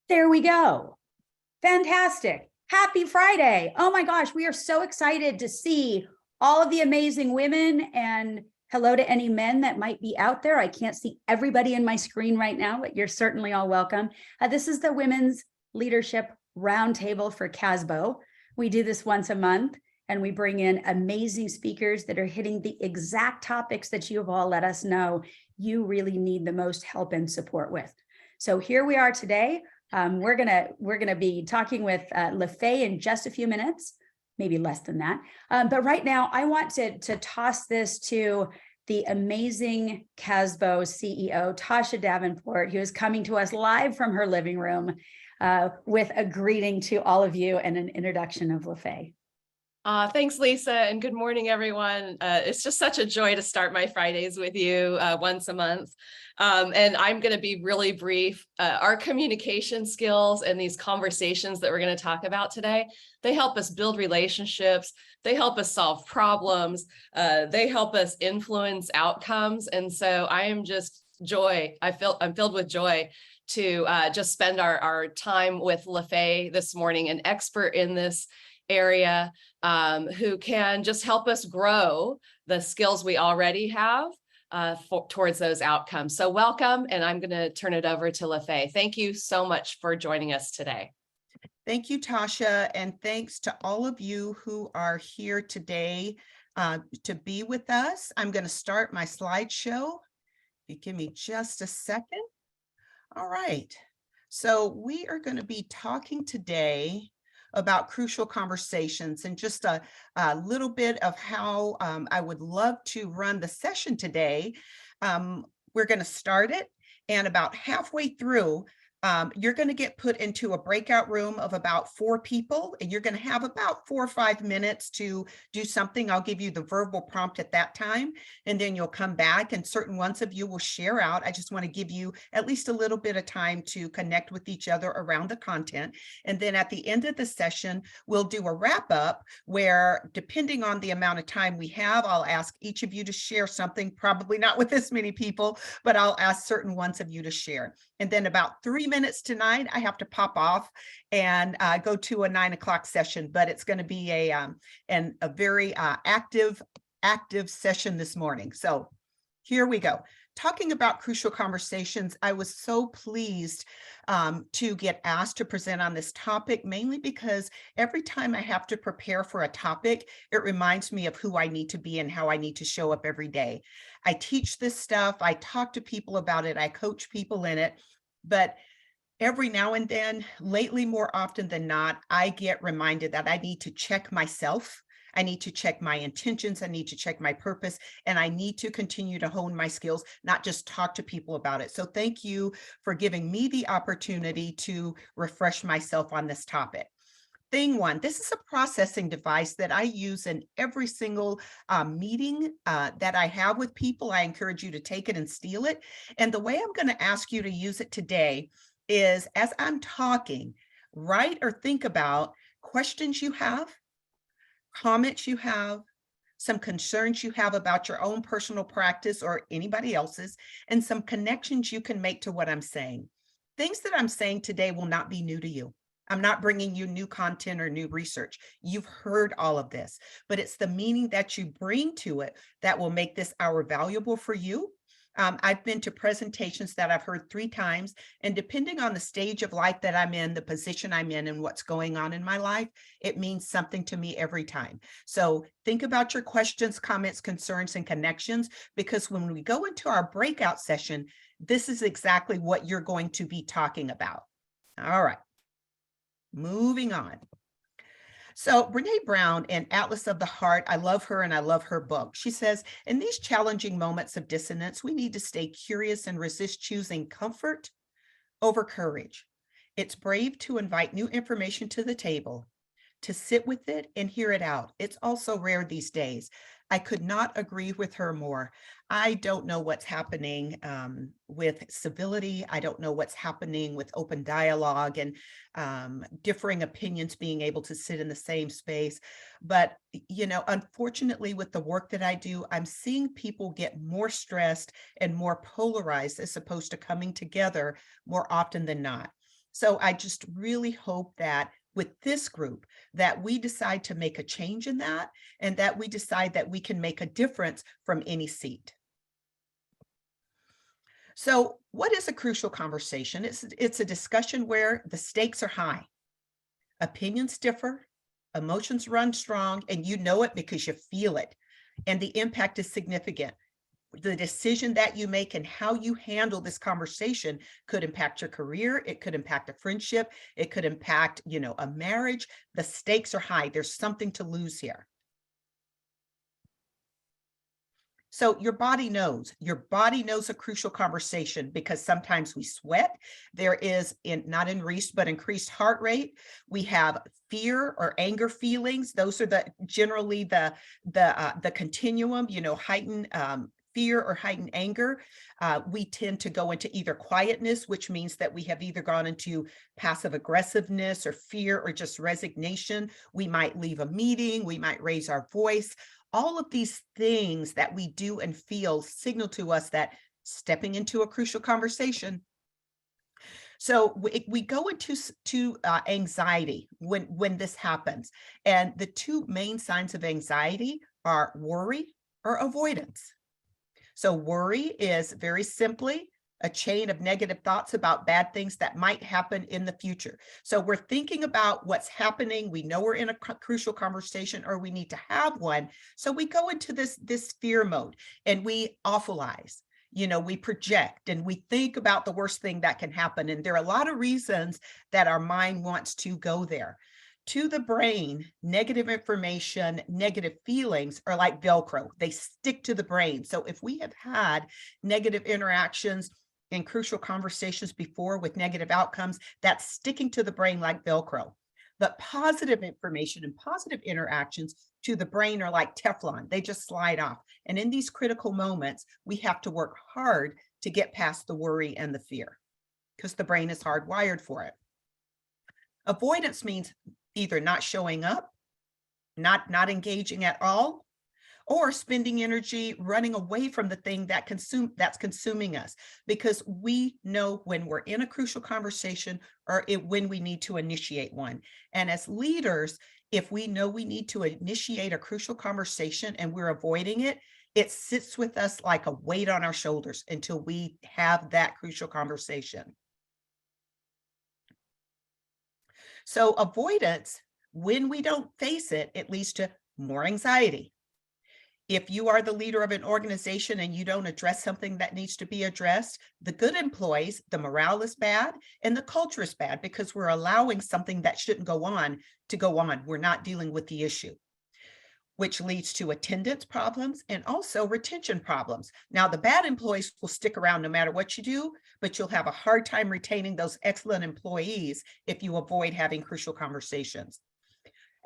There we go. Fantastic. Happy Friday. Oh my gosh, we are so excited to see all of the amazing women, and hello to any men that might be out there. I can't see everybody in my screen right now, but you're certainly all welcome. This is the Women's Leadership Roundtable for CASBO. We do this once a month, and we bring in amazing speakers that are hitting the exact topics that you have all let us know you really need the most help and support with. So here we are today. We're gonna be talking with LaFay in just a few minutes, maybe less than that. But right now, I want to toss this to the amazing CASBO CEO, Tasha Davenport, who is coming to us live from her living room with a greeting to all of you and an introduction of LaFay. Thanks, Lisa, and good morning, everyone. It's just such a joy to start my Fridays with you once a month. And I'm going to be really brief. Our communication skills and these conversations that we're going to talk about today, they help us build relationships. They help us solve problems. They help us influence outcomes. And so I am just joy. I'm filled with joy to just spend our time with LaFay this morning, an expert in this area, who can just help us grow the skills we already have towards those outcomes. So welcome, and I'm going to turn it over to LaFay. Thank you so much for joining us today. Thank you, Tasha, and thanks to all of you who are here today to be with us. I'm going to start my slideshow. If you give me just a second. All right. So we are going to be talking today about crucial conversations, and just a little bit of how I would love to run the session today. We're going to start it, and about halfway through, you're going to get put into a breakout room of about 4 people, and you're going to have about 4 or 5 minutes to do something. I'll give you the verbal prompt at that time, and then you'll come back, and certain ones of you will share out. I just want to give you at least a little bit of time to connect with each other around the content. And then at the end of the session, we'll do a wrap up where, depending on the amount of time we have, I'll ask each of you to share something, probably not with this many people, but I'll ask certain ones of you to share. And then about 3 minutes to 9, I have to pop off and go to a 9 o'clock session, but it's going to be a very active session this morning. So here we go. Talking about crucial conversations, I was so pleased to get asked to present on this topic, mainly because every time I have to prepare for a topic, it reminds me of who I need to be and how I need to show up every day. I teach this stuff, I talk to people about it, I coach people in it, but every now and then, lately more often than not, I get reminded that I need to check myself. I need to check my intentions. I need to check my purpose, and I need to continue to hone my skills, not just talk to people about it. So thank you for giving me the opportunity to refresh myself on this topic. Thing one, this is a processing device that I use in every single meeting that I have with people. I encourage you to take it and steal it. And the way I'm going to ask you to use it today is, as I'm talking, write or think about questions you have, comments you have, some concerns you have about your own personal practice or anybody else's, and some connections you can make to what I'm saying. Things that I'm saying today will not be new to you. I'm not bringing you new content or new research. You've heard all of this, but it's the meaning that you bring to it that will make this hour valuable for you. I've been to presentations that I've heard 3 times, and depending on the stage of life that I'm in, the position I'm in, and what's going on in my life, it means something to me every time. So think about your questions, comments, concerns, and connections, because when we go into our breakout session, this is exactly what you're going to be talking about. All right, moving on. So Brene Brown in Atlas of the Heart, I love her and I love her book. She says, in these challenging moments of dissonance, we need to stay curious and resist choosing comfort over courage. It's brave to invite new information to the table, to sit with it and hear it out. It's also rare these days. I could not agree with her more. I don't know what's happening with civility. I don't know what's happening with open dialogue and differing opinions being able to sit in the same space. But, you know, unfortunately, with the work that I do, I'm seeing people get more stressed and more polarized as opposed to coming together more often than not. So I just really hope that with this group, that we decide to make a change in that, and that we decide that we can make a difference from any seat. So what is a crucial conversation? It's a discussion where the stakes are high, opinions differ, emotions run strong, and you know it because you feel it, and the impact is significant. The decision that you make and how you handle this conversation could impact your career. It could impact a friendship. It could impact, a marriage. The stakes are high. There's something to lose here. So your body knows a crucial conversation because sometimes we sweat. There is not increased, but increased heart rate. We have fear or anger feelings. Those are generally the continuum, heightened fear or heightened anger. We tend to go into either quietness, which means that we have either gone into passive aggressiveness or fear or just resignation. We might leave a meeting. We might raise our voice. All of these things that we do and feel signal to us that stepping into a crucial conversation. So we go into anxiety when this happens. And the two main signs of anxiety are worry or avoidance. So worry is very simply a chain of negative thoughts about bad things that might happen in the future. So we're thinking about what's happening. We know we're in a crucial conversation or we need to have one. So we go into this fear mode and we awfulize, we project and we think about the worst thing that can happen. And there are a lot of reasons that our mind wants to go there. To the brain, negative information, negative feelings are like Velcro. They stick to the brain. So if we have had negative interactions in crucial conversations before with negative outcomes, that's sticking to the brain like Velcro. But positive information and positive interactions to the brain are like Teflon. They just slide off. And in these critical moments, we have to work hard to get past the worry and the fear because the brain is hardwired for it. Avoidance means either not showing up, not engaging at all, or spending energy running away from the thing that's consuming us, because we know when we're in a crucial conversation or when we need to initiate one. And as leaders, if we know we need to initiate a crucial conversation and we're avoiding it, it sits with us like a weight on our shoulders until we have that crucial conversation. So avoidance, when we don't face it, it leads to more anxiety. If you are the leader of an organization and you don't address something that needs to be addressed, the good employees, the morale is bad and the culture is bad because we're allowing something that shouldn't go on to go on. We're not dealing with the issue, which leads to attendance problems and also retention problems. Now, the bad employees will stick around no matter what you do, but you'll have a hard time retaining those excellent employees if you avoid having crucial conversations.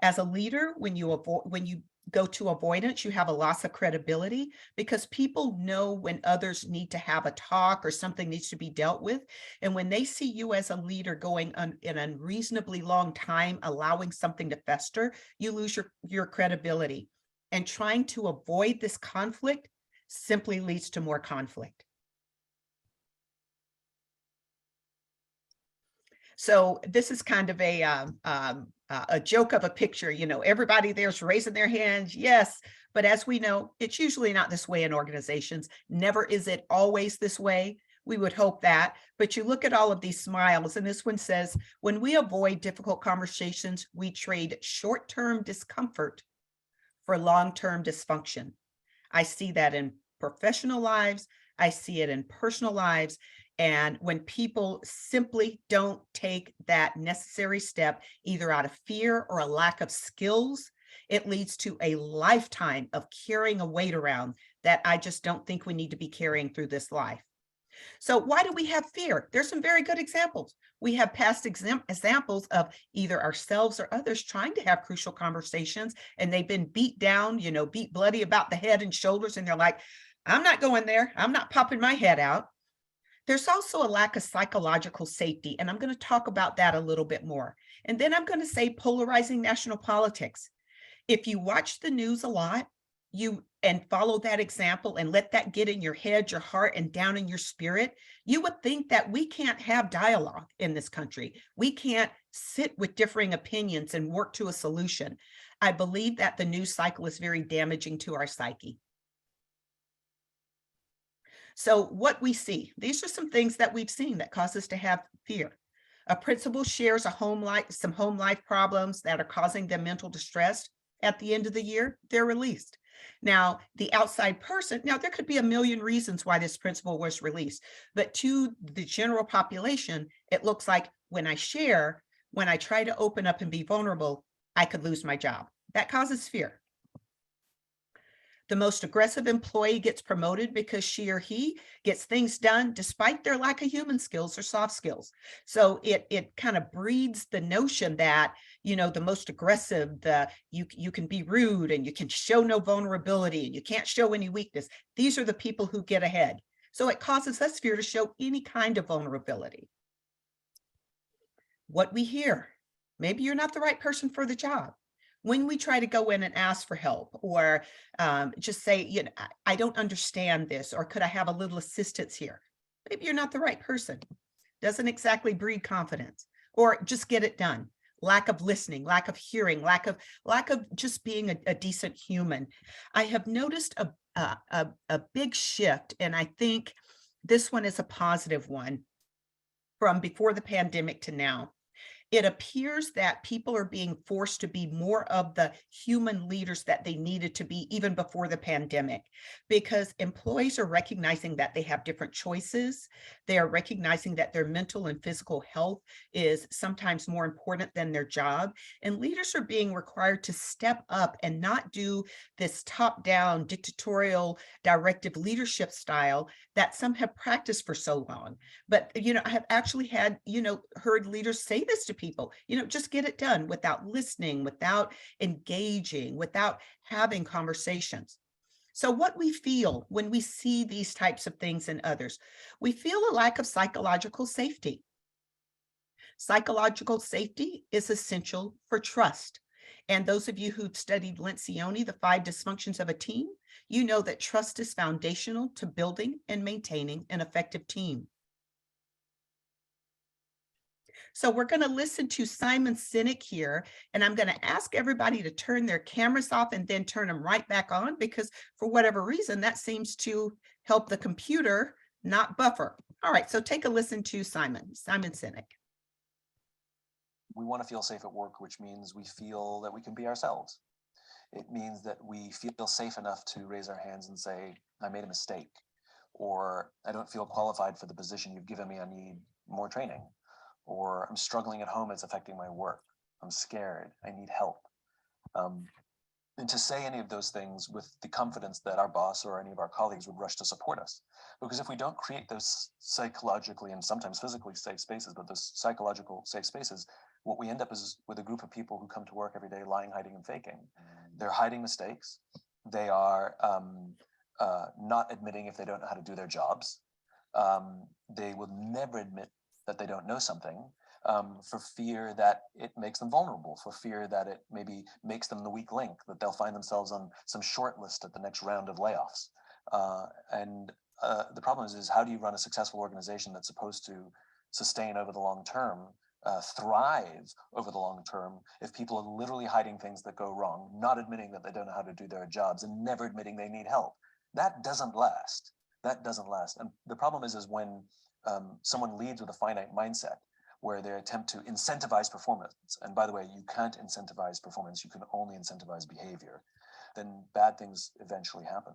As a leader, when you go to avoidance, you have a loss of credibility because people know when others need to have a talk or something needs to be dealt with. And when they see you as a leader going an unreasonably long time, allowing something to fester, you lose your credibility. And trying to avoid this conflict simply leads to more conflict. So this is kind of a joke of a picture, everybody there's raising their hands. Yes. But as we know, it's usually not this way in organizations. Never is it always this way. We would hope that, but you look at all of these smiles and this one says, when we avoid difficult conversations, we trade short-term discomfort for long-term dysfunction. I see that in professional lives. I see it in personal lives. And when people simply don't take that necessary step, either out of fear or a lack of skills, it leads to a lifetime of carrying a weight around that I just don't think we need to be carrying through this life. So why do we have fear? There's some very good examples. We have past examples of either ourselves or others trying to have crucial conversations and they've been beat down, beat bloody about the head and shoulders. And they're like, I'm not going there. I'm not popping my head out. There's also a lack of psychological safety, and I'm going to talk about that a little bit more. And then I'm going to say polarizing national politics. If you watch the news a lot, and follow that example and let that get in your head, your heart, and down in your spirit, you would think that we can't have dialogue in this country. We can't sit with differing opinions and work to a solution. I believe that the news cycle is very damaging to our psyche. So what we see, these are some things that we've seen that cause us to have fear. A principal shares some home life problems that are causing them mental distress. At the end of the year, they're released. Now, the outside person, now there could be a million reasons why this principal was released, but to the general population, it looks like when I try to open up and be vulnerable, I could lose my job. That causes fear. The most aggressive employee gets promoted because she or he gets things done despite their lack of human skills or soft skills. So it kind of breeds the notion that, the most aggressive, you can be rude and you can show no vulnerability and you can't show any weakness. These are the people who get ahead. So it causes us fear to show any kind of vulnerability. What we hear, maybe you're not the right person for the job. When we try to go in and ask for help or just say, I don't understand this, or could I have a little assistance here? Maybe you're not the right person. Doesn't exactly breed confidence, or just get it done. Lack of listening, lack of hearing, lack of just being a decent human. I have noticed a big shift, and I think this one is a positive one from before the pandemic to now. It appears that people are being forced to be more of the human leaders that they needed to be even before the pandemic, because employees are recognizing that they have different choices. They are recognizing that their mental and physical health is sometimes more important than their job. And leaders are being required to step up and not do this top-down dictatorial directive leadership style that some have practiced for so long. But, I have actually had, heard leaders say this to people, just get it done, without listening, without engaging, without having conversations. So what we feel when we see these types of things in others, we feel a lack of psychological safety. Psychological safety is essential for trust. And those of you who've studied Lencioni, the 5 dysfunctions of a team, you know that trust is foundational to building and maintaining an effective team. So we're going to listen to Simon Sinek here, and I'm going to ask everybody to turn their cameras off and then turn them right back on, because for whatever reason, that seems to help the computer not buffer. All right, so take a listen to Simon Sinek. We want to feel safe at work, which means we feel that we can be ourselves. It means that we feel safe enough to raise our hands and say, I made a mistake, or I don't feel qualified for the position you've given me, I need more training. Or I'm struggling at home, it's affecting my work. I'm scared, I need help. And to say any of those things with the confidence that our boss or any of our colleagues would rush to support us. Because if we don't create those psychologically and sometimes physically safe spaces, but those psychological safe spaces, what we end up is with a group of people who come to work every day lying, hiding, and faking. They're hiding mistakes. They are not admitting if they don't know how to do their jobs. They will never admit that they don't know something, for fear that it makes them vulnerable, for fear that it maybe makes them the weak link, that they'll find themselves on some short list at the next round of layoffs. The problem is how do you run a successful organization that's supposed to sustain over the long term, thrive over the long term, if people are literally hiding things that go wrong, not admitting that they don't know how to do their jobs, and never admitting they need help? That doesn't last. That doesn't last. And the problem is when someone leads with a finite mindset, where they attempt to incentivize performance. And by the way, you can't incentivize performance, you can only incentivize behavior. Then bad things eventually happen.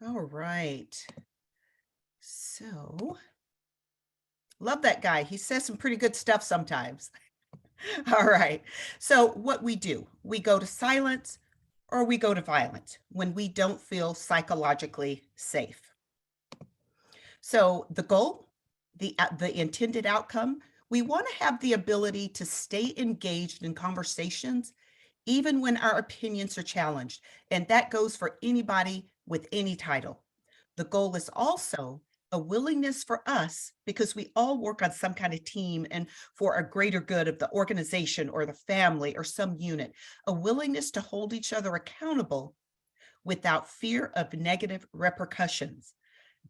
All right. So, love that guy. He says some pretty good stuff sometimes. All right. So what we do, we go to silence or we go to violence when we don't feel psychologically safe. So the goal, the intended outcome, we want to have the ability to stay engaged in conversations even when our opinions are challenged. And that goes for anybody with any title. The goal is also a willingness for us, because we all work on some kind of team and for a greater good of the organization or the family or some unit, a willingness to hold each other accountable without fear of negative repercussions.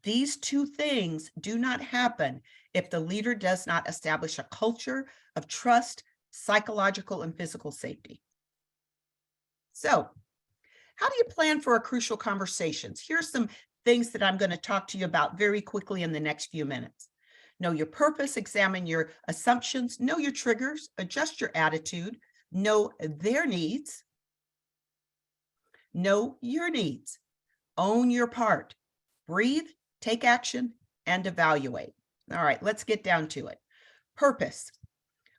These two things do not happen if the leader does not establish a culture of trust, psychological and physical safety. So, how do you plan for a crucial conversations? Here's some things that I'm going to talk to you about very quickly in the next few minutes. Know your purpose, examine your assumptions, know your triggers, adjust your attitude, know their needs, know your needs, own your part, breathe, take action, and evaluate. All right, let's get down to it. Purpose.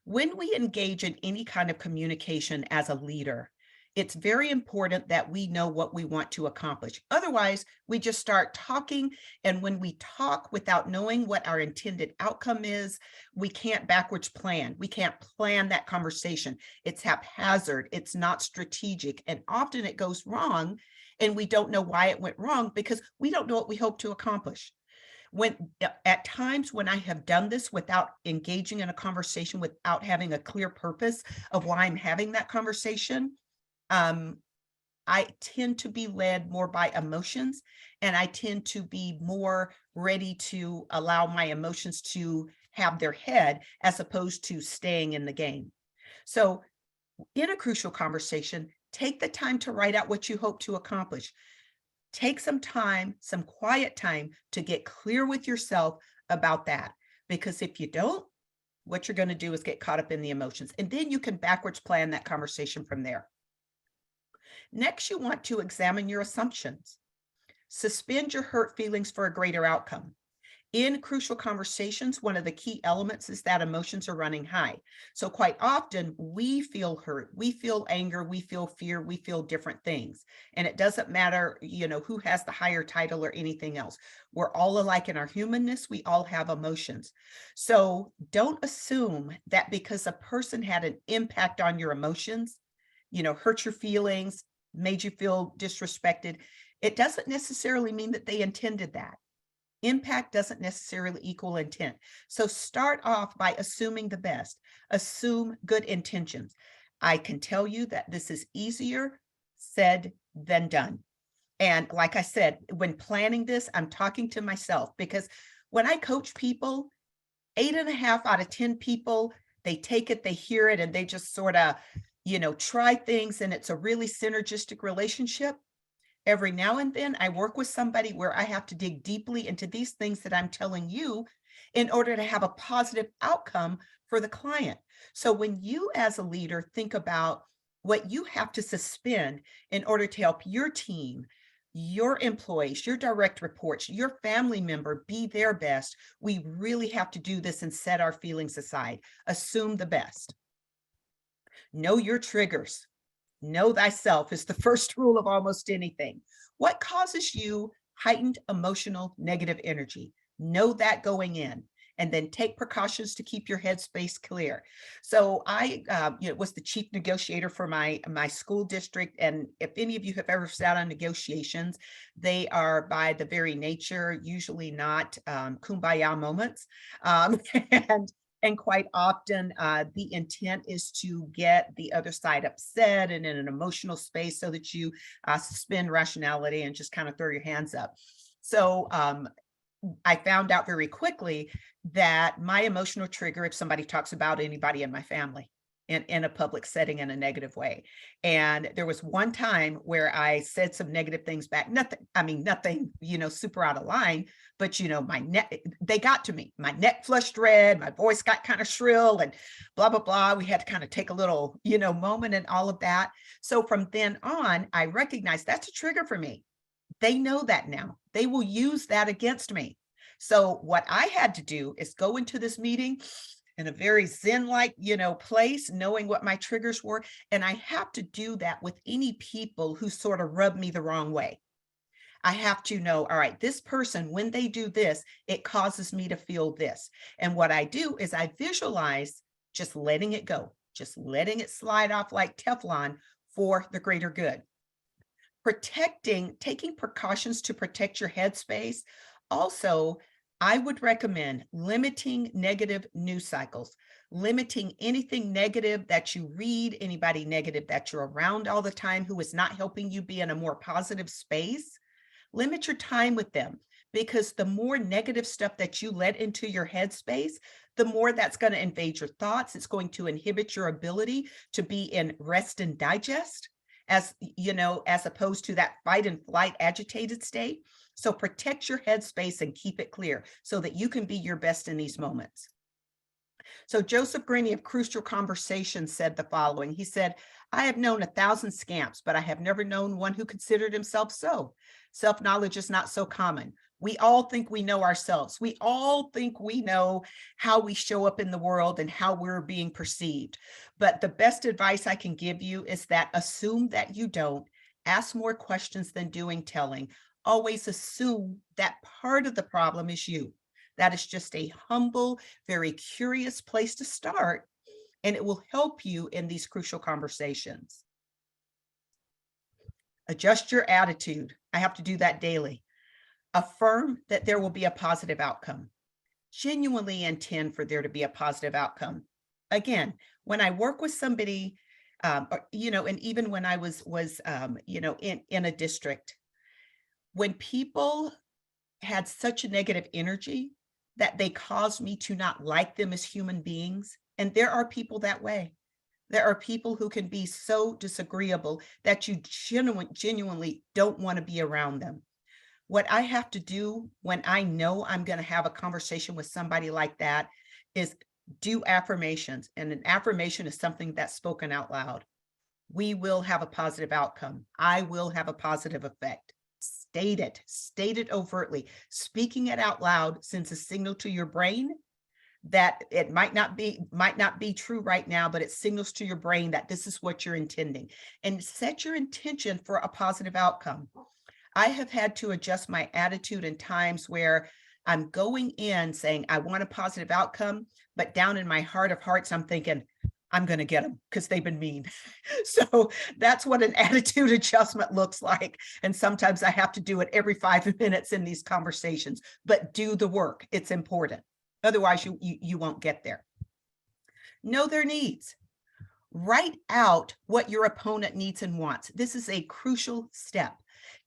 When we engage in any kind of communication as a leader, it's very important that we know what we want to accomplish. Otherwise, we just start talking. And when we talk without knowing what our intended outcome is, we can't backwards plan. We can't plan that conversation. It's haphazard. It's not strategic. And often it goes wrong. And we don't know why it went wrong because we don't know what we hope to accomplish. When at times when I have done this without engaging in a conversation, without having a clear purpose of why I'm having that conversation, I tend to be led more by emotions, and I tend to be more ready to allow my emotions to have their head as opposed to staying in the game. So in a crucial conversation, take the time to write out what you hope to accomplish. Take some time, some quiet time to get clear with yourself about that. Because if you don't, what you're going to do is get caught up in the emotions. And then you can backwards plan that conversation from there. Next, you want to examine your assumptions. Suspend your hurt feelings for a greater outcome. In crucial conversations, one of the key elements is that emotions are running high. So quite often we feel hurt, we feel anger, we feel fear, we feel different things. And it doesn't matter, who has the higher title or anything else. We're all alike in our humanness. We all have emotions. So don't assume that because a person had an impact on your emotions, hurt your feelings, made you feel disrespected, it doesn't necessarily mean that they intended that. Impact doesn't necessarily equal intent. So start off by assuming the best. Assume good intentions. I can tell you that this is easier said than done. And like I said, when planning this, I'm talking to myself because when I coach people, 8.5 out of 10 people, they take it, they hear it, and they just sort of, try things, and it's a really synergistic relationship. Every now and then I work with somebody where I have to dig deeply into these things that I'm telling you in order to have a positive outcome for the client. So when you as a leader think about what you have to suspend in order to help your team, your employees, your direct reports, your family member be their best, we really have to do this and set our feelings aside. Assume the best. Know your triggers. Know thyself is the first rule of almost anything. What causes you heightened emotional negative energy? Know that going in, and then take precautions to keep your headspace clear. So I was the chief negotiator for my school district. And if any of you have ever sat on negotiations, they are by the very nature, usually not kumbaya moments. And quite often, the intent is to get the other side upset and in an emotional space so that you suspend rationality and just kind of throw your hands up. So I found out very quickly that my emotional trigger, if somebody talks about anybody in my family in a public setting in a negative way. And there was one time where I said some negative things back, nothing, super out of line, but my neck, they got to me, my neck flushed red, my voice got kind of shrill and blah, blah, blah. We had to kind of take a little, moment and all of that. So from then on, I recognized that's a trigger for me. They know that now. They will use that against me. So what I had to do is go into this meeting in a very Zen-like, place, knowing what my triggers were. And I have to do that with any people who sort of rub me the wrong way. I have to know, all right, this person, when they do this, it causes me to feel this. And what I do is I visualize just letting it go, just letting it slide off like Teflon for the greater good. Taking precautions to protect your headspace. Also, I would recommend limiting negative news cycles, limiting anything negative that you read, anybody negative that you're around all the time who is not helping you be in a more positive space. Limit your time with them, because the more negative stuff that you let into your headspace, the more that's going to invade your thoughts. It's going to inhibit your ability to be in rest and digest, as you know, as opposed to that fight and flight agitated state. So protect your headspace and keep it clear so that you can be your best in these moments. So Joseph Graney of Crucial Conversations said the following. He said, I have known 1,000 scamps, but I have never known one who considered himself so. Self-knowledge is not so common. We all think we know ourselves. We all think we know how we show up in the world and how we're being perceived. But the best advice I can give you is that assume that you don't. Ask more questions than doing telling. Always assume that part of the problem is you. That is just a humble, very curious place to start, and it will help you in these crucial conversations. Adjust your attitude. I have to do that daily. Affirm that there will be a positive outcome. Genuinely intend for there to be a positive outcome. Again, when I work with somebody, and even when I was in a district, when people had such a negative energy that they caused me to not like them as human beings. And there are people that way. There are people who can be so disagreeable that you genuinely don't want to be around them. What I have to do when I know I'm going to have a conversation with somebody like that is do affirmations. And an affirmation is something that's spoken out loud. We will have a positive outcome. I will have a positive effect. State it overtly. Speaking it out loud sends a signal to your brain that it might not be true right now, but it signals to your brain that this is what you're intending, and set your intention for a positive outcome. I have had to adjust my attitude in times where I'm going in saying I want a positive outcome, but down in my heart of hearts, I'm thinking, I'm going to get them because they've been mean. So that's what an attitude adjustment looks like. And sometimes I have to do it every 5 minutes in these conversations, but do the work. It's important. Otherwise, you won't get there. Know their needs. Write out what your opponent needs and wants. This is a crucial step.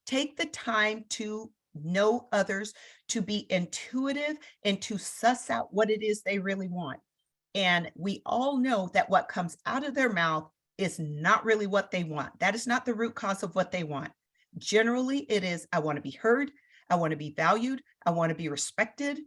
Take the time to know others, to be intuitive, and to suss out what it is they really want. And we all know that what comes out of their mouth is not really what they want. That is not the root cause of what they want. Generally, it is, I want to be heard. I want to be valued. I want to be respected.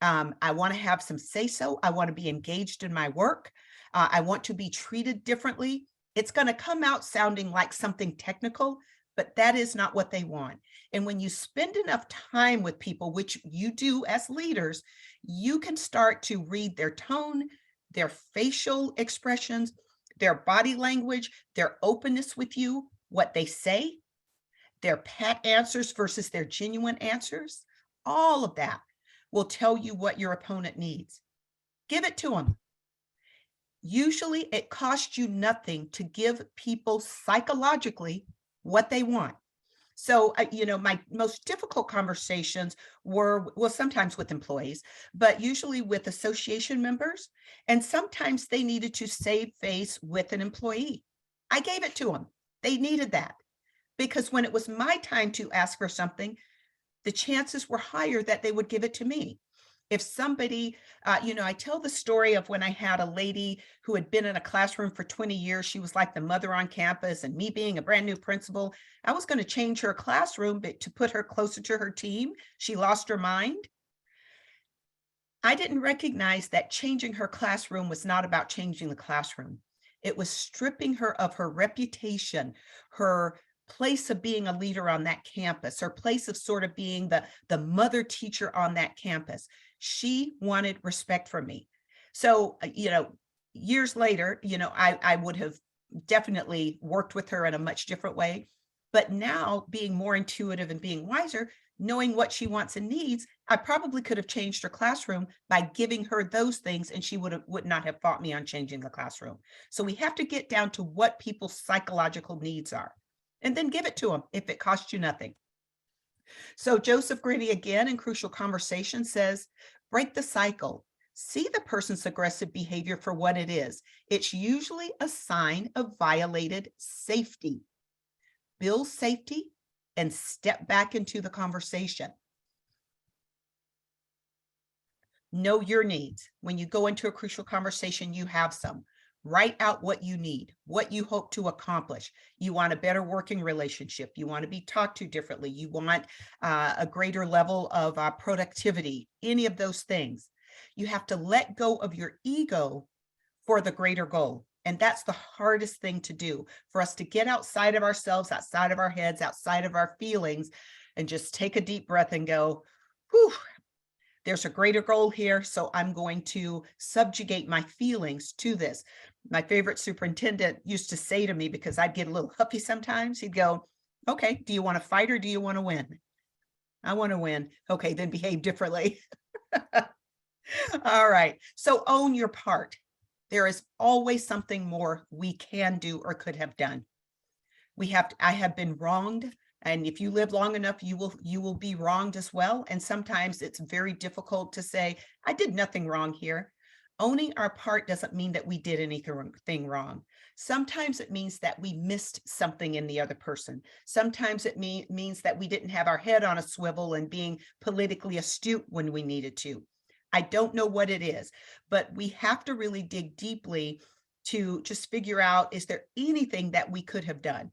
I want to have some say-so. I want to be engaged in my work. I want to be treated differently. It's going to come out sounding like something technical, but that is not what they want. And when you spend enough time with people, which you do as leaders, you can start to read their tone, their facial expressions, their body language, their openness with you, what they say, their pat answers versus their genuine answers. All of that will tell you what your opponent needs. Give it to them. Usually it costs you nothing to give people psychologically what they want. So, my most difficult conversations were, well, sometimes with employees, but usually with association members. And sometimes they needed to save face with an employee. I gave it to them. They needed that because when it was my time to ask for something, the chances were higher that they would give it to me. If somebody, I tell the story of when I had a lady who had been in a classroom for 20 years. She was like the mother on campus, and me being a brand new principal, I was going to change her classroom but to put her closer to her team. She lost her mind. I didn't recognize that changing her classroom was not about changing the classroom. It was stripping her of her reputation, her place of being a leader on that campus, her place of sort of being the mother teacher on that campus. She wanted respect from me. So, years later, I would have definitely worked with her in a much different way. But now, being more intuitive and being wiser, knowing what she wants and needs, I probably could have changed her classroom by giving her those things, and she would not have fought me on changing the classroom. So we have to get down to what people's psychological needs are, and then give it to them if it costs you nothing. So Joseph Gritty again in Crucial Conversation says, break the cycle. See the person's aggressive behavior for what it is. It's usually a sign of violated safety. Build safety and step back into the conversation. Know your needs. When you go into a crucial conversation, you have some. Write out what you need, what you hope to accomplish. You want a better working relationship. You want to be talked to differently. You want a greater level of productivity, any of those things. You have to let go of your ego for the greater goal. And that's the hardest thing to do, for us to get outside of ourselves, outside of our heads, outside of our feelings, and just take a deep breath and go, whew, there's a greater goal here, so I'm going to subjugate my feelings to this. My favorite superintendent used to say to me, because I'd get a little huffy sometimes, he'd go, okay, do you want to fight or do you want to win? I want to win. Okay, then behave differently. All right, so own your part. There is always something more we can do or could have done. I have been wronged. And if you live long enough, you will be wronged as well. And sometimes it's very difficult to say, I did nothing wrong here. Owning our part doesn't mean that we did anything wrong. Sometimes it means that we missed something in the other person. Sometimes it means that we didn't have our head on a swivel and being politically astute when we needed to. I don't know what it is, but we have to really dig deeply to just figure out, is there anything that we could have done?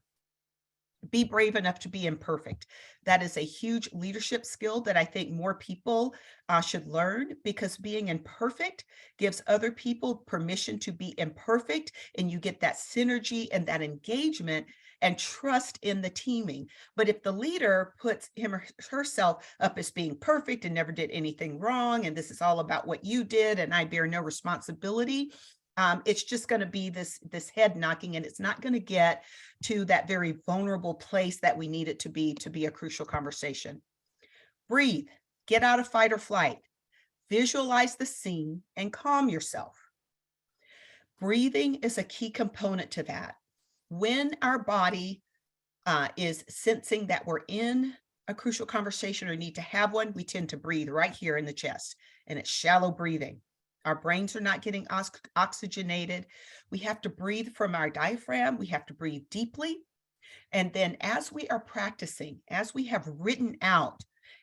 Be brave enough to be imperfect. That is a huge leadership skill that I think more people should learn, because being imperfect gives other people permission to be imperfect, and you get that synergy and that engagement and trust in the teaming. But if the leader puts him or herself up as being perfect and never did anything wrong, and this is all about what you did and I bear no responsibility, it's just going to be this head knocking, and it's not going to get to that very vulnerable place that we need it to be a crucial conversation. Breathe, get out of fight or flight, visualize the scene and calm yourself. Breathing is a key component to that. When our body is sensing that we're in a crucial conversation or need to have one, we tend to breathe right here in the chest, and it's shallow breathing. Our brains are not getting oxygenated. We have to breathe from our diaphragm. We have to breathe deeply. And then as we are practicing, as we have written out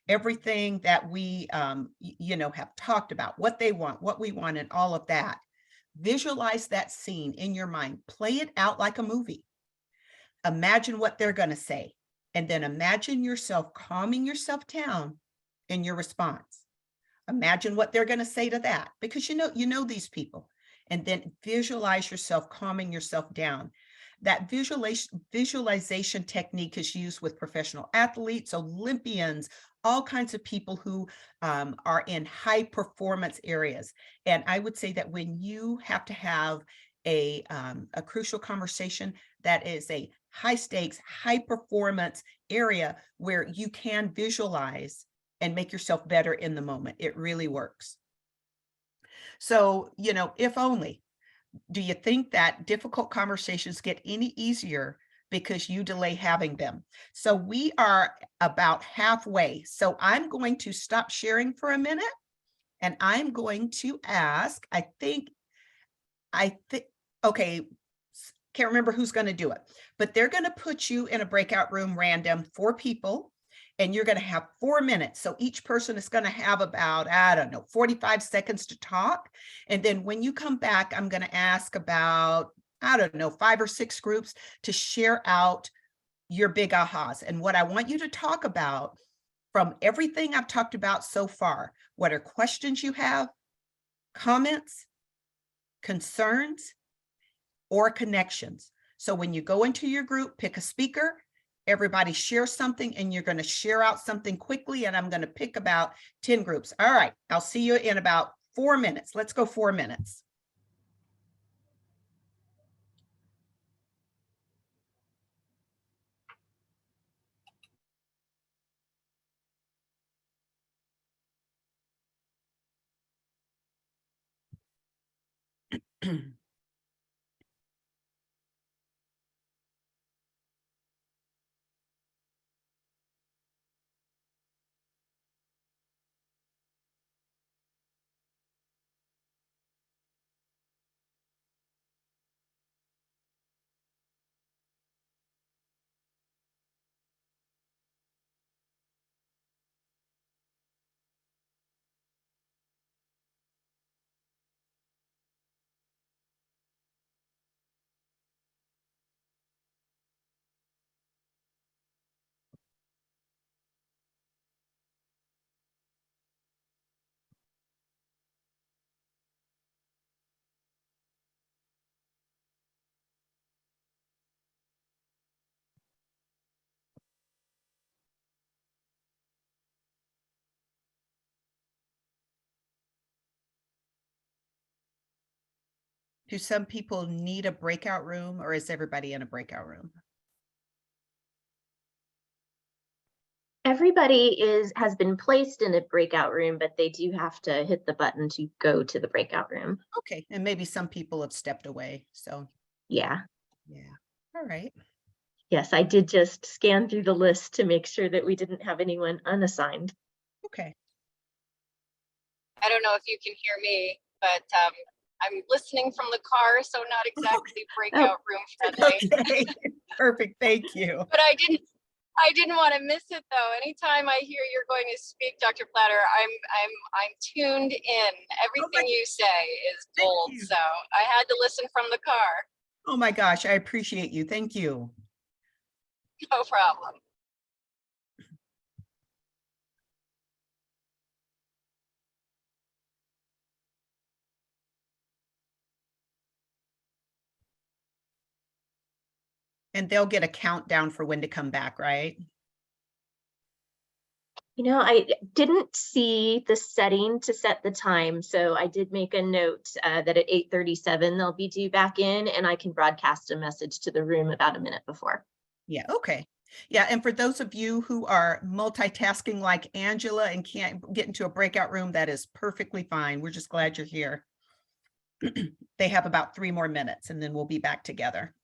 everything that we, have talked about, what they want, what we want, and all of that, visualize that scene in your mind. Play it out like a movie. Imagine what they're going to say. And then imagine yourself calming yourself down in your response. Imagine what they're going to say to that, because you know these people. And then visualize yourself calming yourself down. That visualization technique is used with professional athletes, Olympians, all kinds of people who are in high performance areas. And I would say that when you have to have a crucial conversation that is a high stakes, high performance area where you can visualize and make yourself better in the moment, it really works. So, if only, do you think that difficult conversations get any easier because you delay having them? So we are about halfway. So I'm going to stop sharing for a minute, and I'm going to ask, okay, can't remember who's going to do it, but they're going to put you in a breakout room, random, 4 people, and you're going to have 4 minutes. So each person is going to have about, 45 seconds to talk. And then when you come back, I'm going to ask about, 5 or 6 groups to share out your big ahas. And what I want you to talk about from everything I've talked about so far, what are questions you have, comments, concerns, or connections. So when you go into your group, pick a speaker, everybody share something, and you're going to share out something quickly, and I'm going to pick about 10 groups. All right, I'll see you in about 4 minutes. Let's go 4 minutes. Do some people need a breakout room, or is everybody in a breakout room? Everybody has been placed in a breakout room, but they do have to hit the button to go to the breakout room. Okay, and maybe some people have stepped away, so Yeah. yeah, all right. Yes, I did just scan through the list to make sure that we didn't have anyone unassigned. Okay. I don't know if you can hear me, but I'm listening from the car, so not exactly breakout room friendly. Okay, perfect, thank you. But I didn't want to miss it though. Anytime I hear you're going to speak, Dr. Platter, I'm tuned in. Everything you say is gold. you. So I had to listen from the car. Oh my gosh, I appreciate you, thank you. No problem. And they'll get a countdown for when to come back, right? You know, I didn't see the setting to set the time, so I did make a note that at 8:37 they'll be due back in, and I can broadcast a message to the room about a minute before. Yeah, okay. Yeah, and for those of you who are multitasking like Angela and can't get into a breakout room, that is perfectly fine. We're just glad you're here. They have about 3 more minutes and then we'll be back together.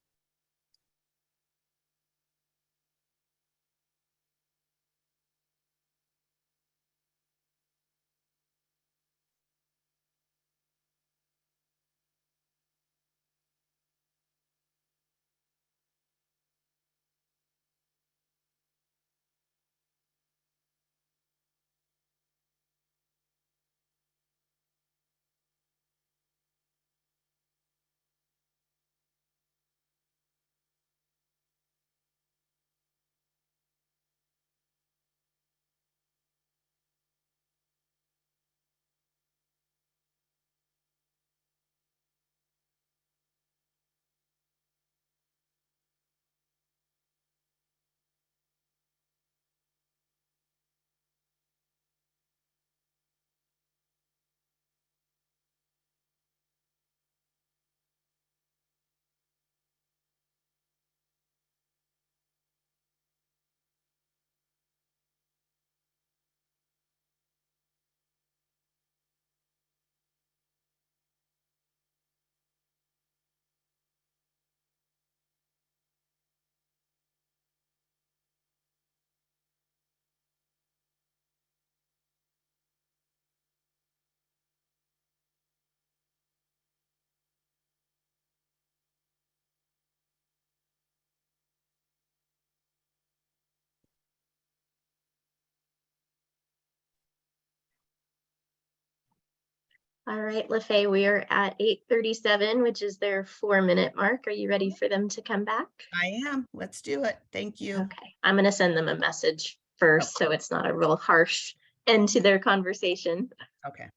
All right, LaFay, we are at 8:37, which is their 4-minute mark. Are you ready for them to come back? I am. Let's do it. Thank you. Okay, I'm going to send them a message first, so it's not a real harsh end to their conversation. Okay.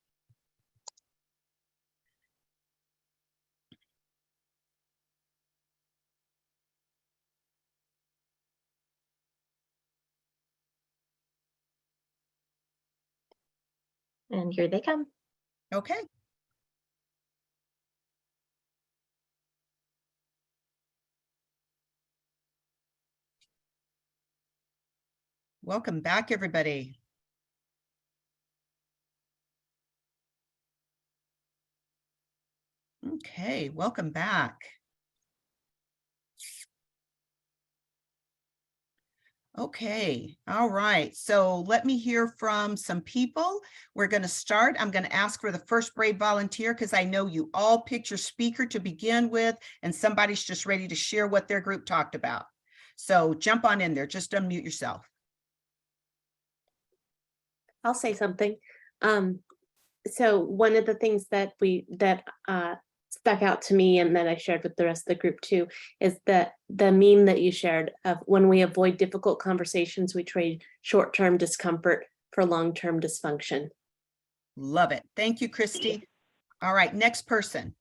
And here they come. Okay. Welcome back, everybody. Okay, welcome back. Okay, all right. So let me hear from some people. We're going to start. I'm going to ask for the first brave volunteer because I know you all picked your speaker to begin with, and somebody's just ready to share what their group talked about. So jump on in there. Just unmute yourself. I'll say something. So one of the things that stuck out to me and that I shared with the rest of the group too is that the meme that you shared of when we avoid difficult conversations, we trade short-term discomfort for long-term dysfunction. Love it. Thank you, Christy. All right, next person.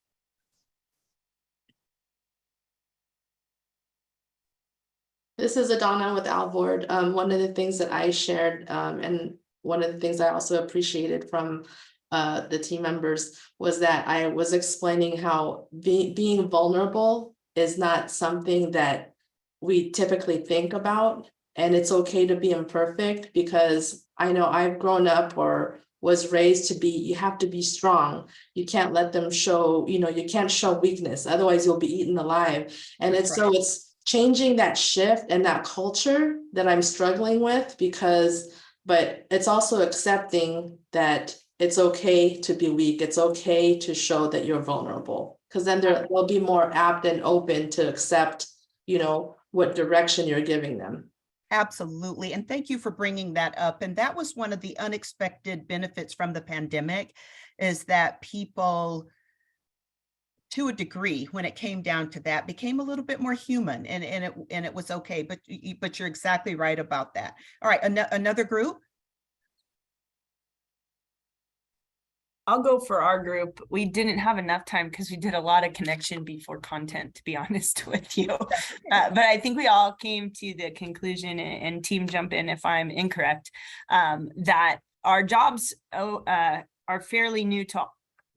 This is Adana with Alvord. One of the things that I shared and one of the things I also appreciated from the team members, was that I was explaining how being vulnerable is not something that we typically think about. And it's okay to be imperfect, because I know I've grown up or was raised to be, you have to be strong. You can't let them show, you can't show weakness, otherwise you'll be eaten alive. And That's so it's changing that shift and that culture that I'm struggling with, but it's also accepting that it's okay to be weak. It's okay to show that you're vulnerable, because then they'll be more apt and open to accept, what direction you're giving them. Absolutely. And thank you for bringing that up. And that was one of the unexpected benefits from the pandemic, is that people, to a degree, when it came down to that, became a little bit more human, and it was okay. But you're exactly right about that. All right, another group. I'll go for our group. We didn't have enough time because we did a lot of connection before content, to be honest with you. But I think we all came to the conclusion, and team jump in if I'm incorrect, that our jobs are fairly new to,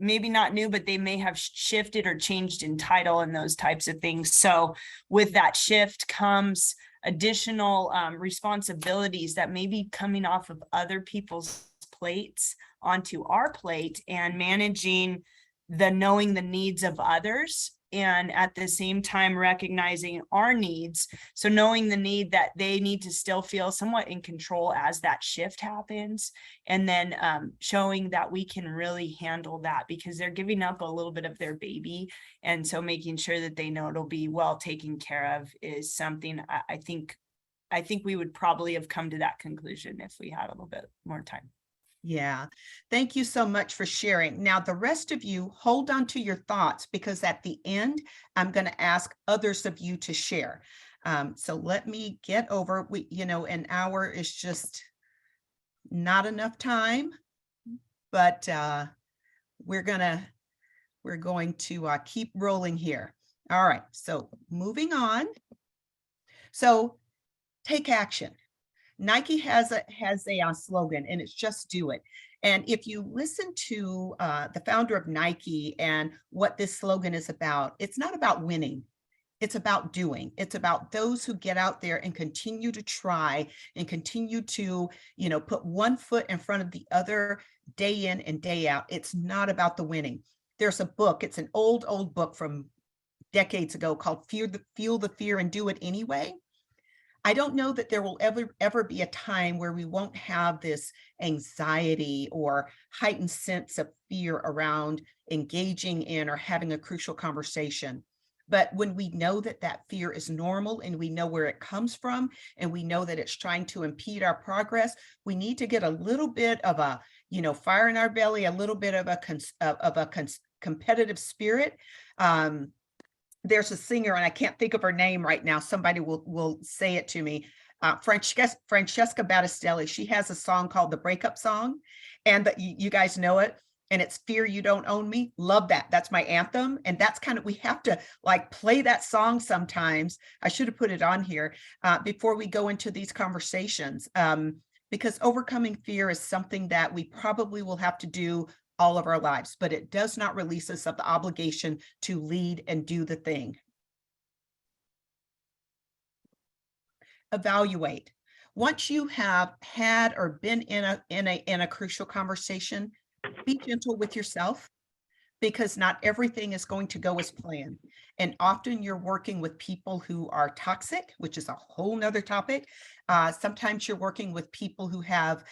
maybe not new, but they may have shifted or changed in title and those types of things. So with that shift comes additional responsibilities that may be coming off of other people's plates onto our plate, and managing knowing the needs of others, and at the same time recognizing our needs. So knowing the need that they need to still feel somewhat in control as that shift happens, and then showing that we can really handle that, because they're giving up a little bit of their baby. And so making sure that they know it'll be well taken care of is something I think we would probably have come to that conclusion if we had a little bit more time. Yeah, thank you so much for sharing. Now, the rest of you, hold on to your thoughts, because at the end, I'm going to ask others of you to share. So let me get over, an hour is just not enough time, but we're going to keep rolling here. All right, so moving on. So take action. Nike has a slogan, and it's just do it. And if you listen to the founder of Nike and what this slogan is about, it's not about winning. It's about doing. It's about those who get out there and continue to try and continue to, put one foot in front of the other day in and day out. It's not about the winning. There's a book. It's an old book from decades ago called Feel the Fear and Do It Anyway. I don't know that there will ever be a time where we won't have this anxiety or heightened sense of fear around engaging in or having a crucial conversation. But when we know that that fear is normal, and we know where it comes from, and we know that it's trying to impede our progress, we need to get a little bit of a, fire in our belly, a little bit of a competitive spirit. There's a singer, and I can't think of her name right now. Somebody will say it to me. Francesca Battistelli. She has a song called The Breakup Song, and you guys know it. And it's Fear You Don't Own Me. Love that. That's my anthem. And that's we have to play that song sometimes. I should have put it on here before we go into these conversations, because overcoming fear is something that we probably will have to do all of our lives, but it does not release us of the obligation to lead and do the thing. Evaluate. Once you have had or been in a crucial conversation, be gentle with yourself, because not everything is going to go as planned. And often you're working with people who are toxic, which is a whole nother topic. Sometimes you're working with people who have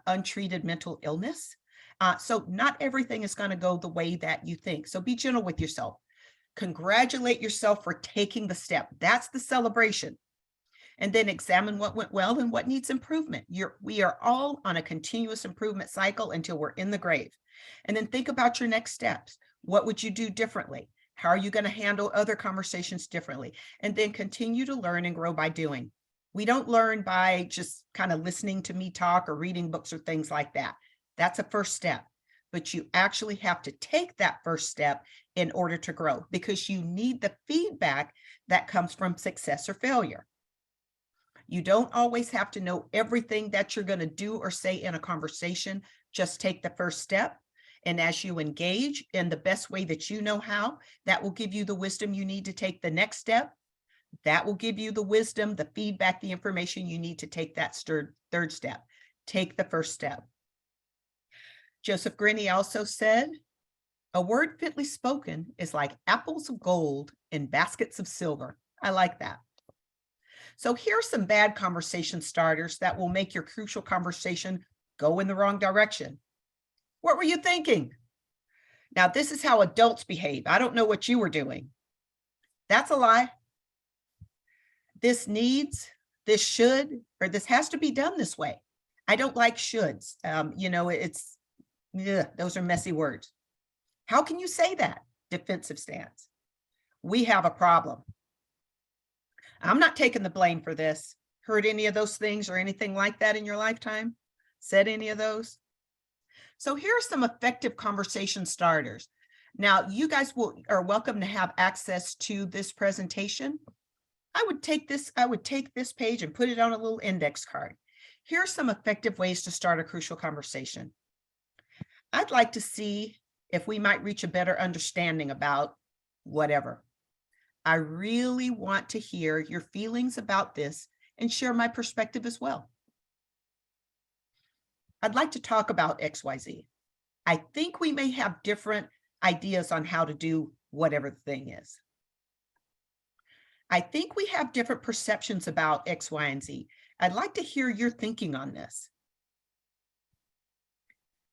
untreated mental illness. So not everything is going to go the way that you think. So be gentle with yourself. Congratulate yourself for taking the step. That's the celebration. And then examine what went well and what needs improvement. We are all on a continuous improvement cycle until we're in the grave. And then think about your next steps. What would you do differently? How are you going to handle other conversations differently? And then continue to learn and grow by doing. We don't learn by just kind of listening to me talk or reading books or things like that. That's a first step, but you actually have to take that first step in order to grow, because you need the feedback that comes from success or failure. You don't always have to know everything that you're going to do or say in a conversation. Just take the first step. And as you engage in the best way that you know how, that will give you the wisdom you need to take the next step. That will give you the wisdom, the feedback, the information you need to take that third step. Take the first step. Joseph Grenny also said, a word fitly spoken is like apples of gold in baskets of silver. I like that. So here are some bad conversation starters that will make your crucial conversation go in the wrong direction. What were you thinking? Now, this is how adults behave. I don't know what you were doing. That's a lie. This needs, this should, or this has to be done this way. I don't like shoulds. Those are messy words. How can you say that? Defensive stance. We have a problem. I'm not taking the blame for this. Heard any of those things or anything like that in your lifetime? Said any of those? So here are some effective conversation starters. Now, you guys are welcome to have access to this presentation. I would take this page and put it on a little index card. Here are some effective ways to start a crucial conversation. I'd like to see if we might reach a better understanding about whatever. I really want to hear your feelings about this and share my perspective as well. I'd like to talk about XYZ. I think we may have different ideas on how to do whatever the thing is. I think we have different perceptions about X, Y, and Z. I'd like to hear your thinking on this.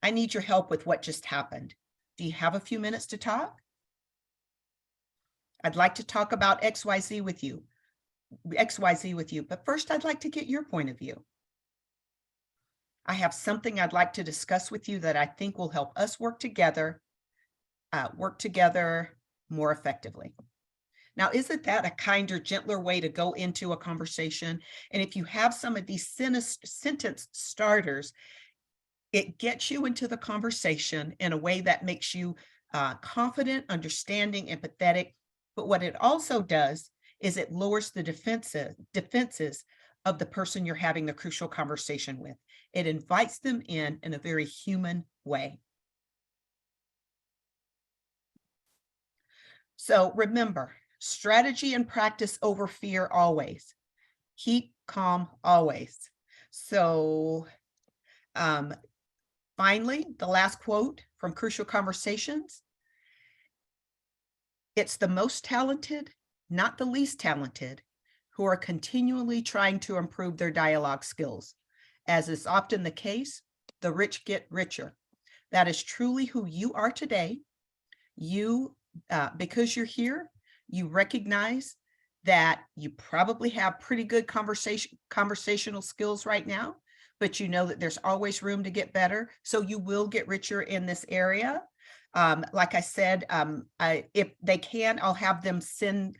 I need your help with what just happened. Do you have a few minutes to talk? I'd like to talk about XYZ with you, but first I'd like to get your point of view. I have something I'd like to discuss with you that I think will help us work together more effectively. Now, isn't that a kinder, gentler way to go into a conversation? And if you have some of these sentence starters, it gets you into the conversation in a way that makes you confident, understanding, empathetic. But what it also does is it lowers the defenses of the person you're having the crucial conversation with. It invites them in a very human way. So remember, strategy and practice over fear always. Keep calm always. So finally, the last quote from Crucial Conversations. It's the most talented, not the least talented, who are continually trying to improve their dialogue skills. As is often the case, the rich get richer. That is truly who you are today. You, because you're here, you recognize that you probably have pretty good conversational skills right now, but you know that there's always room to get better. So you will get richer in this area. Like I said, if they can, I'll have them send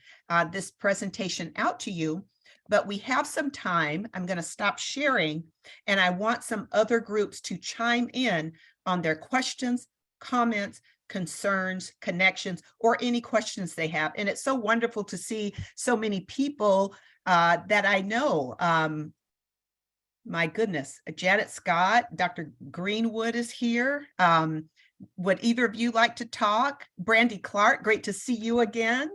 this presentation out to you, but we have some time. I'm going to stop sharing, and I want some other groups to chime in on their questions, comments, concerns, connections, or any questions they have. And it's so wonderful to see so many people that I know. My goodness, Janet Scott, Dr. Greenwood is here. Would either of you like to talk? Brandy Clark, great to see you again.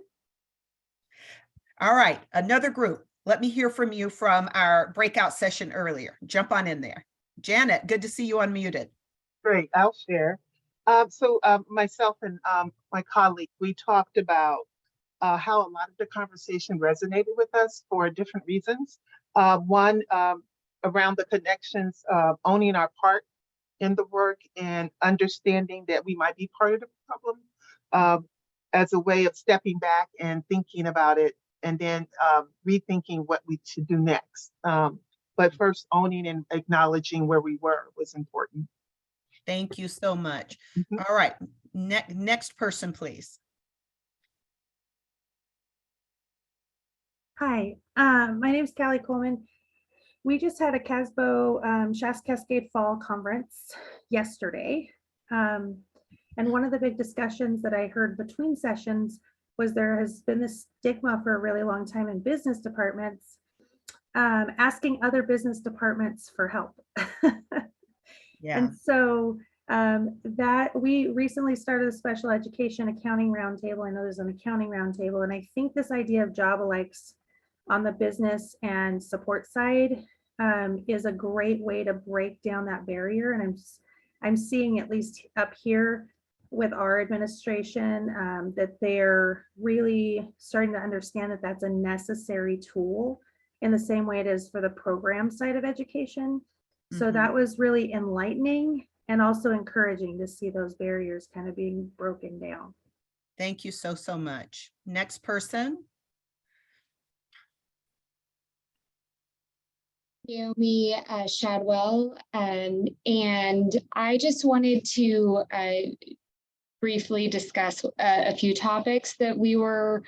All right, another group. Let me hear from you from our breakout session earlier. Jump on in there. Janet, good to see you unmuted. Great, I'll share. Myself and my colleague, we talked about how a lot of the conversation resonated with us for different reasons. One, around the connections of owning our part in the work and understanding that we might be part of the problem as a way of stepping back and thinking about it, and then rethinking what we should do next. But first, owning and acknowledging where we were was important. Thank you so much. All right, next person, please. Hi, my name is Callie Coleman. We just had a CASBO Shasta Cascade Fall Conference yesterday. And one of the big discussions that I heard between sessions was there has been this stigma for a really long time in business departments asking other business departments for help. Yeah. And so that we recently started a special education accounting roundtable. I know there's an accounting roundtable, and I think this idea of job alikes on the business and support side is a great way to break down that barrier. And I'm seeing, at least up here with our administration, that they're really starting to understand that that's a necessary tool in the same way it is for the program side of education. So that was really enlightening and also encouraging to see those barriers kind of being broken down. Thank you so, so much. Next person. Naomi Shadwell, and I just wanted to briefly discuss a few topics that we were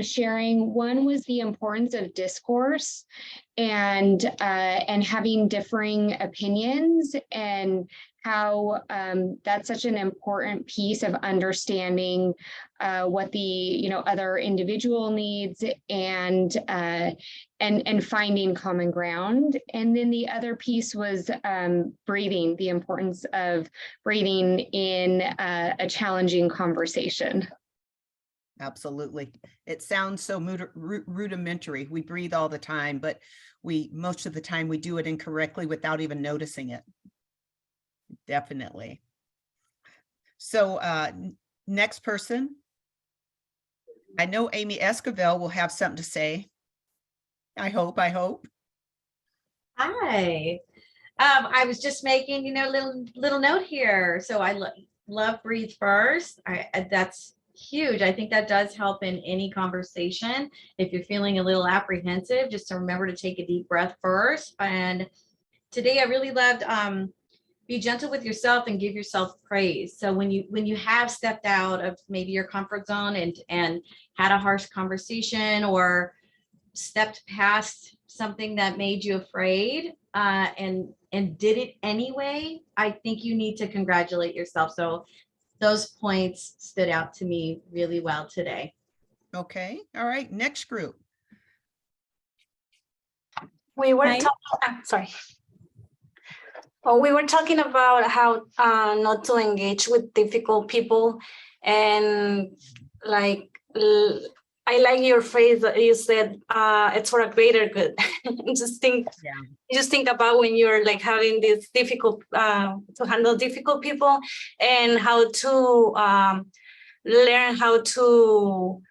sharing. One was the importance of discourse and having differing opinions, and how that's such an important piece of understanding what the other individual needs, and finding common ground. And then the other piece was breathing, the importance of breathing in a challenging conversation. Absolutely. It sounds so rudimentary. We breathe all the time, but most of the time we do it incorrectly without even noticing it. Definitely. So next person. I know Amy Esquivel will have something to say. I hope. Hi. I was just making, little note here. So I love breathe first. That's huge. I think that does help in any conversation. If you're feeling a little apprehensive, just to remember to take a deep breath first. And today I really loved be gentle with yourself and give yourself praise. So when you have stepped out of maybe your comfort zone and had a harsh conversation, or stepped past something that made you afraid, and did it anyway, I think you need to congratulate yourself. So those points stood out to me really well today. Okay. All right. Next group. We were sorry. Well, we were talking about how not to engage with difficult people, and like I like your phrase that you said, it's for a greater good. just think about when you're like having this difficult to handle difficult people, and how to learn how to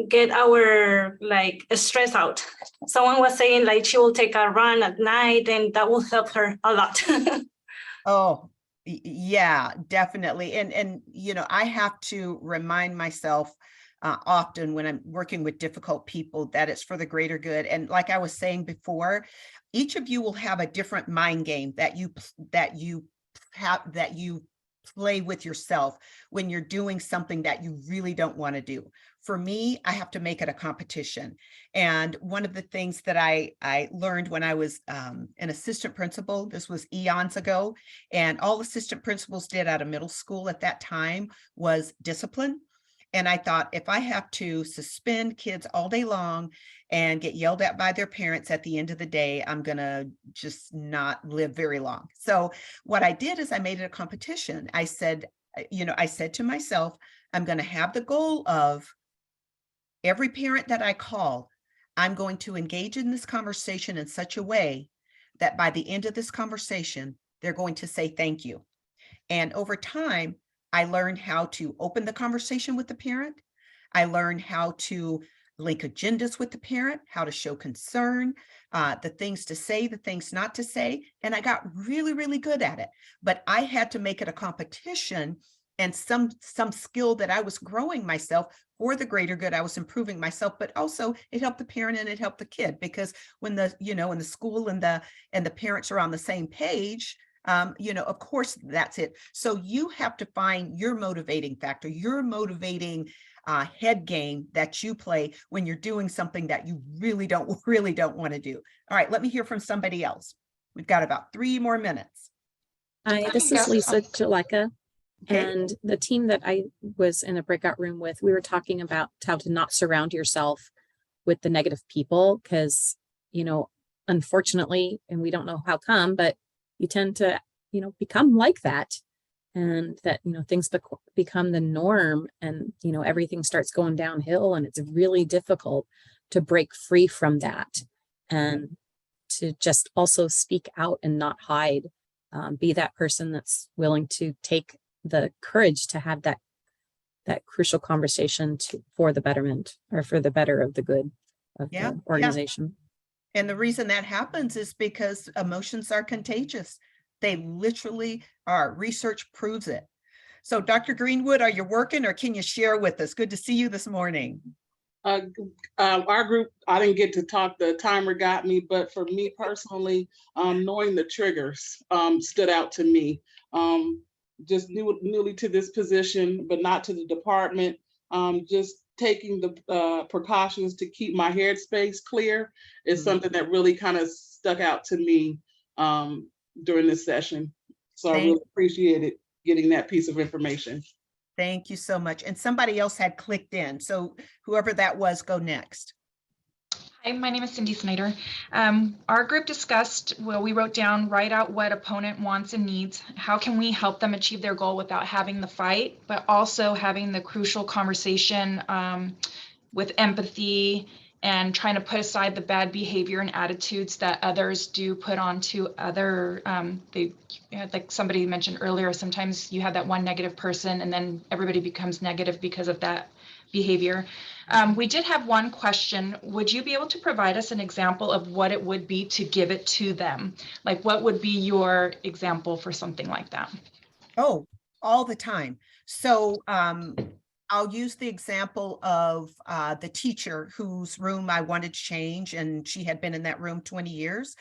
get our like stress out. Someone was saying like she will take a run at night, and that will help her a lot. Oh, yeah, definitely. And I have to remind myself often when I'm working with difficult people that it's for the greater good. And like I was saying before, each of you will have a different mind game that you play with yourself when you're doing something that you really don't want to do. For me, I have to make it a competition. And one of the things that I learned when I was an assistant principal, this was eons ago, and all assistant principals did out of middle school at that time was discipline. And I thought, if I have to suspend kids all day long and get yelled at by their parents at the end of the day, I'm going to just not live very long. So what I did is I made it a competition. I said to myself, I'm going to have the goal of every parent that I call, I'm going to engage in this conversation in such a way that by the end of this conversation, they're going to say thank you. And over time, I learned how to open the conversation with the parent. I learned how to link agendas with the parent, how to show concern, the things to say, the things not to say. And I got really, really good at it. But I had to make it a competition and some skill that I was growing myself for the greater good. I was improving myself, but also it helped the parent and it helped the kid, because when the school and the parents are on the same page, of course, that's it. So you have to find your motivating factor, your motivating head game that you play when you're doing something that you really don't want to do. All right, let me hear from somebody else. We've got about 3 more minutes. Hi, this is Lisa Jaleka. Okay. And the team that I was in a breakout room with, we were talking about how to not surround yourself with the negative people, because, you know, unfortunately, and we don't know how come, but you tend to, you know, become like that. And that, you know, things become the norm, and, you know, everything starts going downhill, and it's really difficult to break free from that, and to just also speak out and not hide. Be that person that's willing to take the courage to have that crucial conversation for the betterment, or for the better of the good of the organization. And the reason that happens is because emotions are contagious. They literally are. Research proves it. So Dr. Greenwood, are you working, or can you share with us? Good to see you this morning. Our group, I didn't get to talk, the timer got me, but for me personally, knowing the triggers stood out to me. Just newly to this position, but not to the department, just taking the precautions to keep my headspace clear is something that really kind of stuck out to me during this session. So I really appreciated getting that piece of information. Thank you so much. And somebody else had clicked in. So whoever that was, go next. Hi, my name is Cindy Snyder. Our group discussed, well, we wrote down, write out what opponent wants and needs. How can we help them achieve their goal without having the fight, but also having the crucial conversation with empathy, and trying to put aside the bad behavior and attitudes that others do put onto other, like somebody mentioned earlier, sometimes you have that one negative person and then everybody becomes negative because of that behavior. We did have one question. Would you be able to provide us an example of what it would be to give it to them? Like, what would be your example for something like that? Oh, all the time. So I'll use the example of the teacher whose room I wanted to change, and she had been in that room 20 years,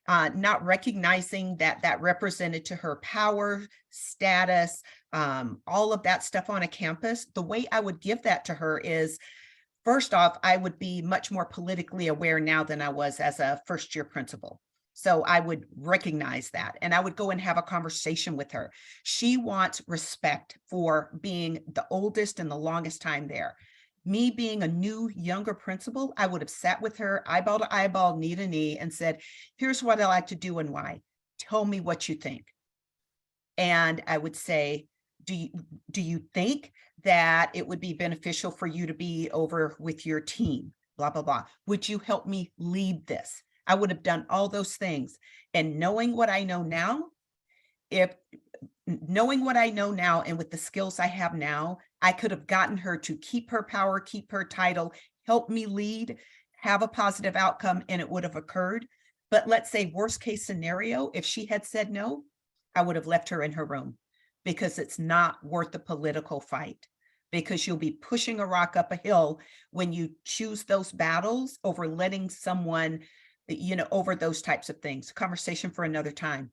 not recognizing that that represented to her power, status, all of that stuff on a campus. The way I would give that to her is, first off, I would be much more politically aware now than I was as a first-year principal. So I would recognize that, and I would go and have a conversation with her. She wants respect for being the oldest and the longest time there. Me being a new, younger principal, I would have sat with her eyeball to eyeball, knee to knee, and said, here's what I like to do and why. Tell me what you think. And I would say, do you think that it would be beneficial for you to be over with your team? Blah, blah, blah. Would you help me lead this? I would have done all those things. And knowing what I know now, and with the skills I have now, I could have gotten her to keep her power, keep her title, help me lead, have a positive outcome, and it would have occurred. But let's say worst case scenario, if she had said no, I would have left her in her room, because it's not worth the political fight, because you'll be pushing a rock up a hill when you choose those battles over letting someone, you know, over those types of things. Conversation for another time.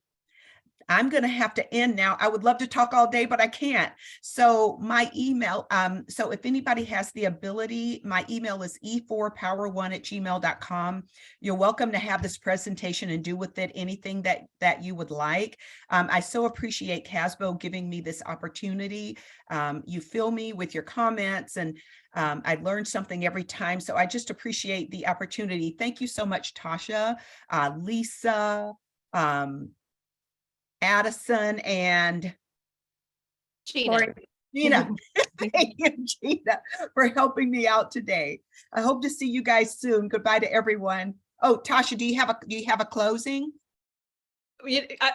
I'm going to have to end now. I would love to talk all day, but I can't. So my email, so if anybody has the ability, my email is e4power1@gmail.com. You're welcome to have this presentation and do with it anything that you would like. I so appreciate CASBO giving me this opportunity. You fill me with your comments, and I learned something every time. So I just appreciate the opportunity. Thank you so much, Tasha, Lisa, Addison, and Gina. Thank you, Gina, for helping me out today. I hope to see you guys soon. Goodbye to everyone. Oh, Tasha, do you have a closing?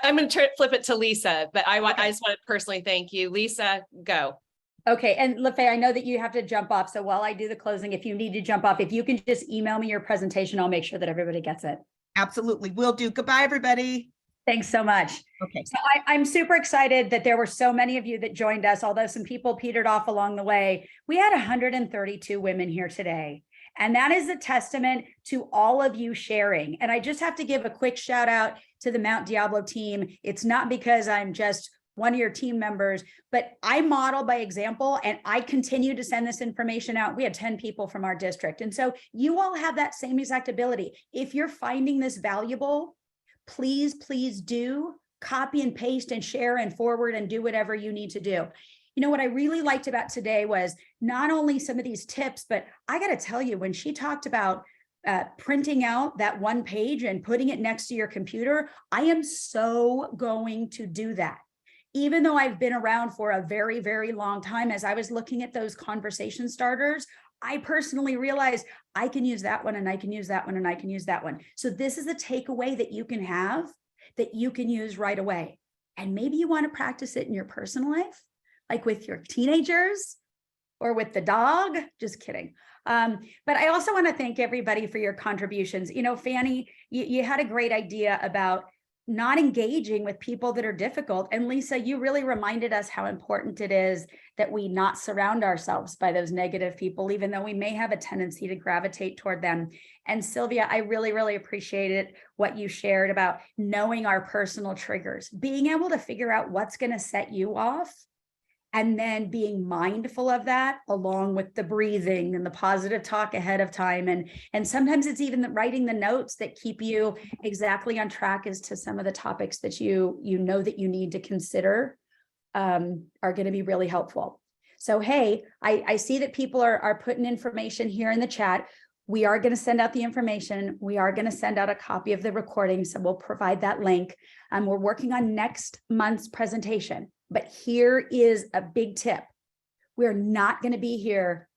I'm going to flip it to Lisa, but I just want to personally thank you. Lisa, go. Okay, and LaFay, I know that you have to jump off. So while I do the closing, if you need to jump off, if you can just email me your presentation, I'll make sure that everybody gets it. Absolutely, will do. Goodbye, everybody. Thanks so much. Okay. So I'm super excited that there were so many of you that joined us, although some people petered off along the way. We had 132 women here today. And that is a testament to all of you sharing. And I just have to give a quick shout out to the Mount Diablo team. It's not because I'm just one of your team members, but I model by example, and I continue to send this information out. We had 10 people from our district. And so you all have that same exact ability. If you're finding this valuable, please do copy and paste and share and forward and do whatever you need to do. You know, what I really liked about today was not only some of these tips, but I got to tell you, when she talked about printing out that one page and putting it next to your computer, I am so going to do that. Even though I've been around for a very, very long time, as I was looking at those conversation starters, I personally realized I can use that one and I can use that one and I can use that one. So this is a takeaway that you can have that you can use right away. And maybe you want to practice it in your personal life, like with your teenagers or with the dog. Just kidding. But I also want to thank everybody for your contributions. You know, Fanny, you had a great idea about not engaging with people that are difficult. And Lisa, you really reminded us how important it is that we not surround ourselves by those negative people, even though we may have a tendency to gravitate toward them. And Sylvia, I really, really appreciated what you shared about knowing our personal triggers, being able to figure out what's going to set you off, and then being mindful of that along with the breathing and the positive talk ahead of time. And sometimes it's even writing the notes that keep you exactly on track as to some of the topics that you know that you need to consider are going to be really helpful. So, hey, I see that people are putting information here in the chat. We are going to send out the information. We are going to send out a copy of the recording. So we'll provide that link. We're working on next month's presentation. But here is a big tip. We're not going to be here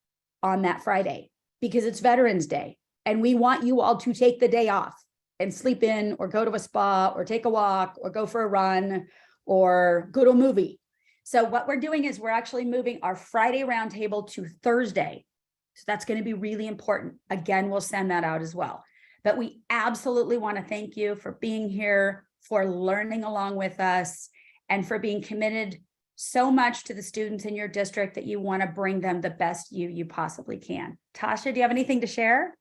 on that Friday because it's Veterans Day. And we want you all to take the day off and sleep in or go to a spa or take a walk or go for a run or go to a movie. So what we're doing is we're actually moving our Friday roundtable to Thursday. So that's going to be really important. Again, we'll send that out as well. But we absolutely want to thank you for being here, for learning along with us, and for being committed so much to the students in your district that you want to bring them the best you possibly can. Tasha, do you have anything to share?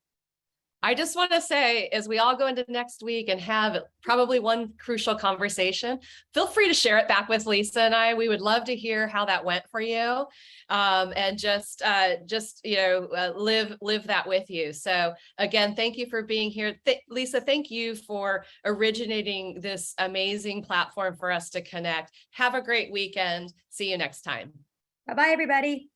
I just want to say, as we all go into next week and have probably one crucial conversation, feel free to share it back with Lisa and I. We would love to hear how that went for you, and just live that with you. So again, thank you for being here. Lisa, thank you for originating this amazing platform for us to connect. Have a great weekend. See you next time. Bye-bye, everybody.